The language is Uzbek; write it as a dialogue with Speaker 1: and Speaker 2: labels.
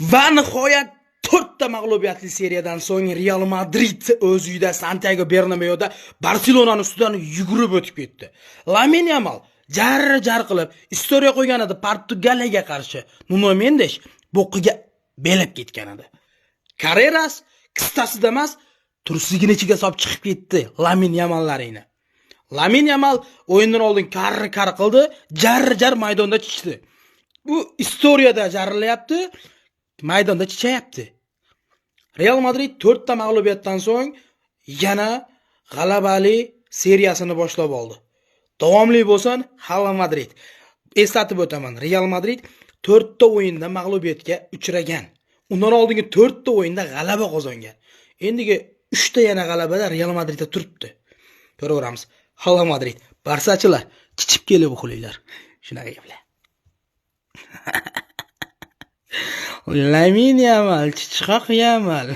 Speaker 1: Va nihoyat 4 ta mag'lubiyatli seriyadan so'ng Real Madrid o'z uyida Santiago Bernabeuda Barselonani ustidan yugurib o'tib ketdi. Lamine Yamal jar qilib istoriya qo'ygan edi Portugaliyaga qarshi. Nuno Mendes bo'qiga belab ketgan edi. Carreras qistasida emas, tursigini ichiga solib chiqib ketdi Lamine Yamallarini. Lamine Yamal o'yindan oldin kar qildi, jar maydonda chiqdi. Bu istoriyada jarilyapti, maydonda chichayapti. Real Madrid 4 ta mag'lubiyatdan so'ng yana g'alabali seriyasini boshlab oldi. Davomli bo'lsin, Hala Madrid. Eslatib o'taman, Real Madrid 4 ta o'yinda mag'lubiyatga uchragan. Undan oldingi 4 ta o'yinda g'alaba qozongan. Endigi 3 ta yana g'alabada Real Madridda turibdi. Ko'raveramiz. Hala Madrid, Barsachilar, chichib kelib uxlanglar. Shunaqa gaplar. Lamine Yamal, chichqoq Yamal.